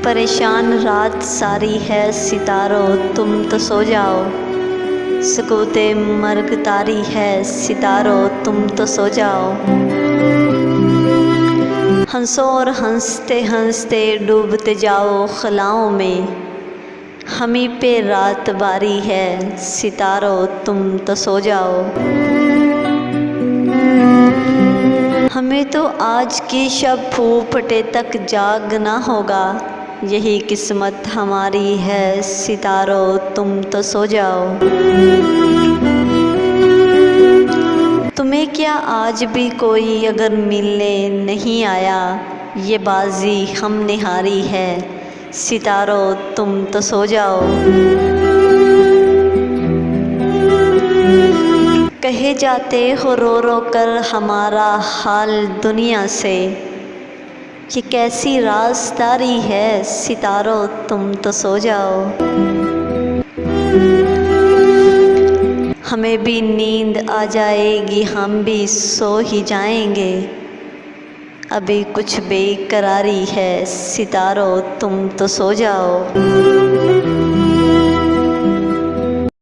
परेशान रात सारी है सितारों तुम तो सो जाओ। सकूते मर्ग तारी है सितारों तुम तो सो जाओ। हंसो और हंसते हंसते डूबते जाओ खलाओं में। हमी पे रात बारी है सितारों तुम तो सो जाओ। हमें तो आज की शब फूफटे तक जागना होगा। यही किस्मत हमारी है सितारों तुम तो सो जाओ। तुम्हें क्या आज भी कोई अगर मिलने नहीं आया, ये बाजी हमने हारी है सितारों तुम तो सो जाओ। कहे जाते हो रो रो कर हमारा हाल दुनिया से, ये कैसी राज़दारी है सितारों तुम तो सो जाओ। हमें भी नींद आ जाएगी हम भी सो ही जाएंगे। अभी कुछ बेकरारी है सितारों तुम तो सो जाओ।